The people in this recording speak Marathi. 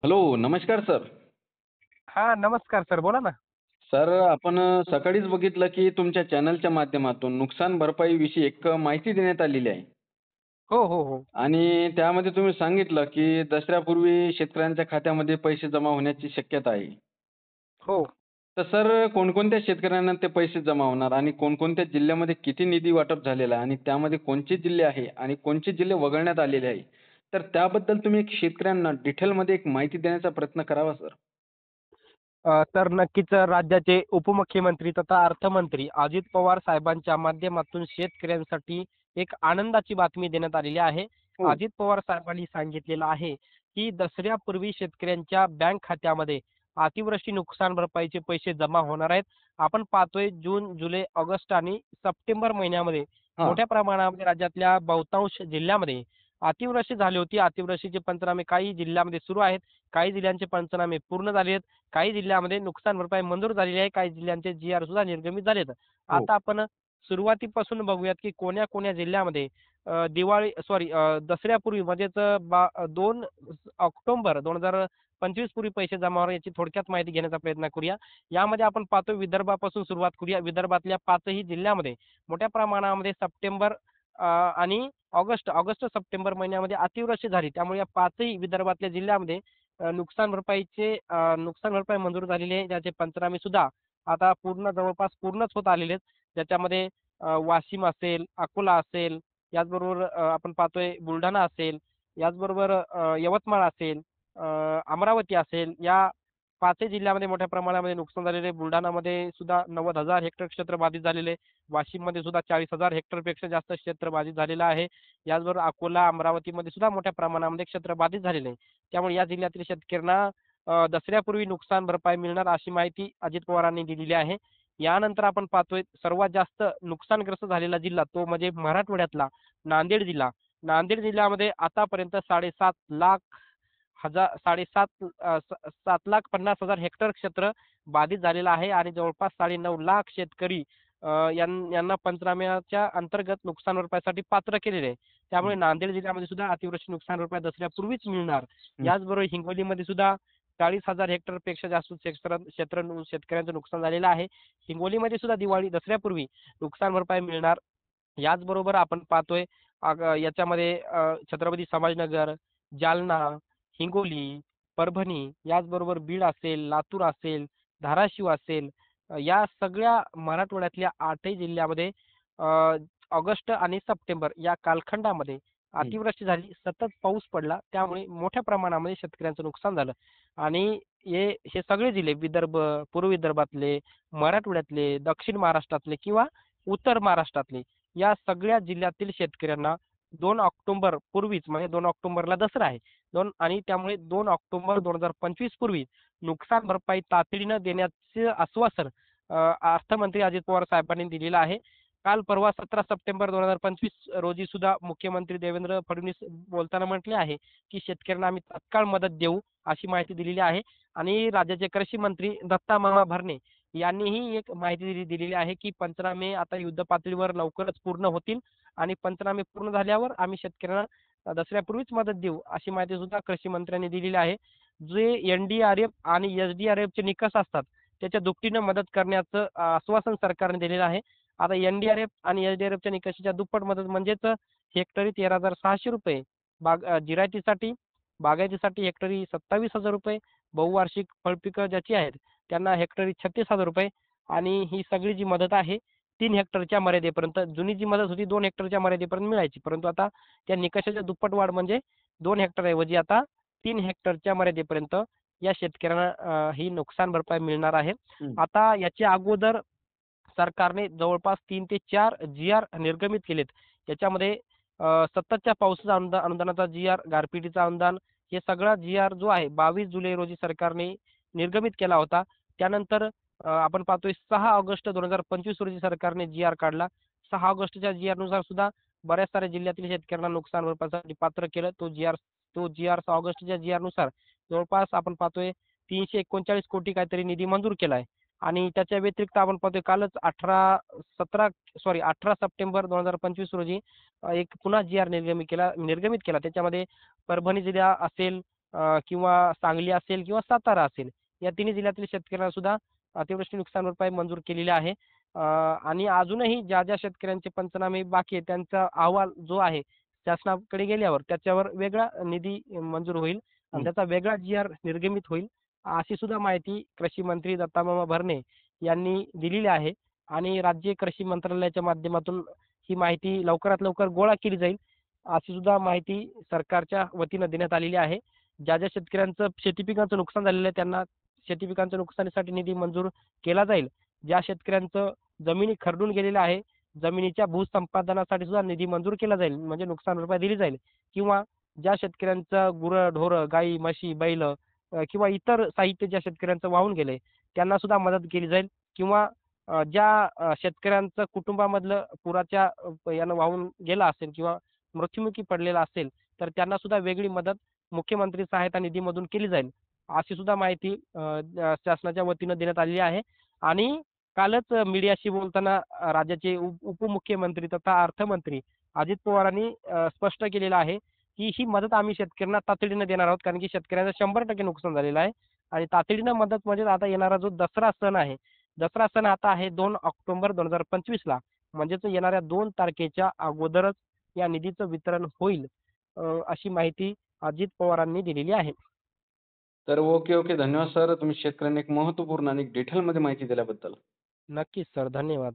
हॅलो, नमस्कार सर. हां, नमस्कार सर. बोला ना. सर, आपण सकाळीच बघितलं की तुमच्या चॅनलच्या माध्यमातून नुकसान भरपाईविषयी एक माहिती देण्यात आलेली आहे हो, हो, हो. आणि त्यामध्ये तुम्ही सांगितलं की दसऱ्यापूर्वी शेतकऱ्यांच्या खात्यामध्ये पैसे जमा होण्याची शक्यता आहे. हो. तर सर, कोणकोणत्या शेतकऱ्यांना ते पैसे जमा होणार आणि कोणकोणत्या जिल्ह्यामध्ये किती निधी वाटप झालेला आहे आणि त्यामध्ये कोणते जिल्हे आहे आणि कोणते जिल्हे वगळण्यात आलेले आहे? तर त्याबद्दल तुम्ही एक शेतकऱ्यांना डिटेलमध्ये एक माहिती देण्याचा प्रयत्न करावा सर. तर नक्कीच राज्याचे उपमुख्यमंत्री तथा अर्थमंत्री अजित पवार साहेबांच्या माध्यमातून शेतकऱ्यांसाठी एक आनंदाची बातमी देण्यात आलेली आहे. हो. अजित पवार साहेबांनी सांगितलेलं आहे, की दसऱ्यापूर्वी शेतकऱ्यांच्या बँक खात्यामध्ये अतिवृष्टी नुकसान भरपाईचे पैसे जमा होणार आहेत. आपण पाहतोय जून, जुलै, ऑगस्ट आणि सप्टेंबर महिन्यामध्ये हां. मोठ्या प्रमाणामध्ये राज्यातल्या बहुतांश जिल्ह्यामध्ये अतिवृष्टी झाली होती. अतिवृष्टीचे पंचनामे काही जिल्ह्यामध्ये सुरू आहेत. काही जिल्ह्यांचे पंचनामे पूर्ण झाले आहेत. काही जिल्ह्यामध्ये नुकसान भरपाई मंजूर झालेली आहे. काही जिल्ह्यांचे जी-आर सुद्धा निर्गमित झालेत. हो. आता आपण सुरुवातीपासून बघूयात, की कोण्या-कोण्या जिल्ह्यामध्ये दसऱ्यापूर्वी म्हणजेच 2 ऑक्टोबर 2025 पूर्वी पैसे जमा होणार याची थोडक्यात माहिती घेण्याचा प्रयत्न करूया. यामध्ये आपण पाहतो विदर्भापासून सुरुवात करूया. विदर्भातल्या 5ही जिल्ह्यामध्ये मोठ्या प्रमाणामध्ये सप्टेंबर आणि ऑगस्ट-सप्टेंबर महिन्यामध्ये अतिवृष्टी झाली. त्यामुळे या 5ही विदर्भातल्या जिल्ह्यामध्ये नुकसान भरपाई मंजूर झालेली आहे. ज्याचे पंचनामे सुद्धा आता जवळपास पूर्णच होत आलेले आहेत. ज्याच्यामध्ये वाशिम असेल, अकोला असेल, याचबरोबर आपण पाहतोय बुलढाणा असेल, याचबरोबर यवतमाळ असेल, अमरावती असेल, या 5ही जिल्ह्यामध्ये मोठ्या प्रमाणामध्ये नुकसान झालेलं आहे. बुलढाणामध्ये सुद्धा 90,000 हेक्टर क्षेत्र बाधित झालेलं आहे. वाशिममध्ये सुद्धा 40,000 हेक्टरपेक्षा जास्त क्षेत्र बाधित झालेलं आहे. याचबरोबर अकोला, अमरावतीमध्ये सुद्धा मोठ्या प्रमाणामध्ये क्षेत्र बाधित झालेलं आहे. त्यामुळे या जिल्ह्यातील शेतकऱ्यांना दसऱ्यापूर्वी नुकसान भरपाई मिळणार अशी माहिती अजित पवारांनी दिलेली आहे. यानंतर आपण पाहतोय सर्वात जास्त नुकसानग्रस्त झालेला जिल्हा तो म्हणजे मराठवाड्यातला नांदेड जिल्हा. नांदेड जिल्ह्यामध्ये आतापर्यंत 7,50,000 हेक्टर क्षेत्र बाधित झालेलं आहे आणि जवळपास 9.5 लाख शेतकरी यांना पंचनाम्याच्या अंतर्गत नुकसान भरपाईसाठी पात्र केलेले आहे. हं, त्यामुळे नांदेड जिल्ह्यामध्ये सुद्धा अतिवृष्टी नुकसान भरपाई दसऱ्यापूर्वीच मिळणार. हं. याचबरोबर हिंगोलीमध्ये सुद्धा 40,000 हेक्टरपेक्षा जास्त शेतकऱ्यांचं नुकसान झालेलं आहे. हिंगोलीमध्ये सुद्धा दसऱ्यापूर्वी नुकसान भरपाई मिळणार. याचबरोबर आपण पाहतोय याच्यामध्ये छत्रपती संभाजीनगर, जालना, हिंगोली, परभणी, याचबरोबर बीड असेल, लातूर असेल, धाराशिव असेल, या सगळ्या मराठवाड्यातल्या 8ही जिल्ह्यामध्ये अ, ऑगस्ट आणि सप्टेंबर या कालखंडामध्ये हं. अतिवृष्टी झाली, सतत पाऊस पडला. त्यामुळे मोठ्या प्रमाणामध्ये शेतकऱ्यांचं नुकसान झालं आणि हे सगळे जिल्हे पूर्व विदर्भातले, मराठवाड्यातले, दक्षिण महाराष्ट्रातले किंवा उत्तर महाराष्ट्रातले या सगळ्या जिल्ह्यातील शेतकऱ्यांना 2 ऑक्टोबर पूर्वीच म्हणजे 2 ऑक्टोबरला दसरा आहे. त्यामुळे 2 ऑक्टोबर 2025 पूर्वी नुकसान भरपाई तातडीनं देण्याचे आश्वासन अर्थमंत्री अजित पवार साहेबांनी दिलेलं आहे. काल परवा 17 सप्टेंबर 2025 रोजी सुद्धा मुख्यमंत्री देवेंद्र फडणवीस बोलताना म्हटले आहे, की शेतकऱ्यांना आम्ही तात्काळ मदत देऊ, अशी माहिती दिलेली आहे. आणि राज्याचे कृषी मंत्री दत्ता मामा भरणे यांनीही एक माहिती दिलेली आहे, की पंचनामे आता युद्धपातळीवर लवकरच पूर्ण होतील आणि पंचनामे पूर्ण झाल्यावर आम्ही शेतकऱ्यांना दसऱ्यापूर्वीच मदत देऊ, अशी माहिती सुद्धा कृषी मंत्र्यांनी दिलेली आहे. जे एन-डी-आर-एफ आणि एस-डी-आर-एफचे निकष असतात, त्याच्या दुपटीनं मदत करण्याचं आश्वासन सरकारने दिलेलं आहे. आता एन-डी-आर-एफ आणि एस-डी-आर-एफच्या निकषाच्या दुप्पट मदत म्हणजेच हेक्टरी ₹13,600, जिरायतीसाठी, बागायतीसाठी हेक्टरी ₹27,000, बहुवार्षिक फळपिकं ज्याची आहेत त्यांना हेक्टरी ₹36,000 आणि ही सगळी जी मदत आहे 3 हेक्टरच्या मर्यादेपर्यंत. जुनी जी मदत होती 2 हेक्टरच्या मर्यादेपर्यंत मिळायची. परंतु आता त्या निकषाच्या दुप्पट वाढ म्हणजे 2 हेक्टरऐवजी आता 3 हेक्टरच्या मर्यादेपर्यंत या शेतकऱ्यांना ही नुकसान भरपाई मिळणार आहे. हं. आता याच्या अगोदर सरकारने जवळपास 3 ते 4 जी-आर निर्गमित केलेत. याच्यामध्ये सततच्या पावसाचा अनुदानाचा जी-आर, गारपिटीचं अनुदान, हे सगळा जी-आर जो आहे 22 जुलै रोजी सरकारने निर्गमित केला होता. त्यानंतर आपण पाहतोय 6 ऑगस्ट 2025 रोजी सरकारने जी-आर काढला. 6 ऑगस्टच्या जी-आरनुसार सुद्धा बऱ्याच साऱ्या जिल्ह्यातील शेतकऱ्यांना नुकसान भरपाईसाठी पात्र केलं. तो जी-आर 6 ऑगस्टच्या जी-आरनुसार जवळपास आपण पाहतोय 339 कोटी काहीतरी निधी मंजूर केलाय. आणि त्याच्या व्यतिरिक्त आपण पाहतोय कालच 18 सप्टेंबर 2025 रोजी एक पुन्हा जी-आर निर्गमित केला. त्याच्यामध्ये परभणी जिल्हा असेल, किंवा सांगली असेल किंवा सातारा असेल. या तिन्ही जिल्ह्यातील शेतकऱ्यांना सुद्धा अतिवृष्टी नुकसान भरपाई मंजूर केलेली आहे. आणि अजूनही ज्या शेतकऱ्यांचे पंचनामे बाकी आहे त्यांचा अहवाल जो आहे शासनाकडे गेल्यावर त्याच्यावर वेगळा निधी मंजूर होईल आणि हं. त्याचा वेगळा जी-आर निर्गमित होईल. अशी सुद्धा माहिती कृषी मंत्री दत्तामामा भरणे यांनी दिलेली आहे आणि राज्य कृषी मंत्रालयाच्या माध्यमातून ही माहिती लवकरात लवकर गोळा केली जाईल. अशी सुद्धा माहिती सरकारच्या वतीनं देण्यात आलेली आहे. ज्या शेतकऱ्यांचं शेती पिकांचं नुकसान झालेलं आहे त्यांना शेती पिकांच्या नुकसानीसाठी निधी मंजूर केला जाईल. ज्या शेतकऱ्यांचं जमिनी खरडून गेलेल्या आहे, जमिनीच्या भूसंपादनासाठी सुद्धा निधी मंजूर केला जाईल. म्हणजे नुकसान भरपाई दिली जाईल किंवा ज्या शेतकऱ्यांचं गुरं-ढोरं, गाई, म्हशी, बैल किंवा इतर साहित्य ज्या शेतकऱ्यांचं वाहून गेलंय त्यांना सुद्धा मदत केली जाईल किंवा ज्या शेतकऱ्यांचं कुटुंबामधलं पुराच्या यानं वाहून गेलं असेल किंवा मृत्युमुखी पडलेला असेल, तर त्यांना सुद्धा वेगळी मदत मुख्यमंत्री सहायता निधीमधून केली जाईल. अशी सुद्धा माहिती शासनाच्या वतीनं देण्यात आलेली आहे आणि कालच मीडियाशी बोलताना राज्याचे उपमुख्यमंत्री तथा अर्थमंत्री अजित पवारांनी स्पष्ट केलेलं आहे, की ही मदत आम्ही शेतकऱ्यांना तातडीनं देणार आहोत. कारण की शेतकऱ्यांचं 100% नुकसान झालेलं आहे आणि तातडीनं मदत म्हणजे आता येणारा जो दसरा सण आहे, दसरा सण आता आहे 2 ऑक्टोबर 2025 ला. म्हणजेच येणाऱ्या 2 तारखेच्या अगोदरच या निधीचं वितरण होईल. अशी माहिती अजित पवारांनी दिलेली आहे. तर ओके. धन्यवाद सर. तुम्ही शेतकऱ्यांना एक महत्त्वपूर्ण आणि डिटेलमध्ये माहिती दिल्याबद्दल. नक्कीच सर. धन्यवाद.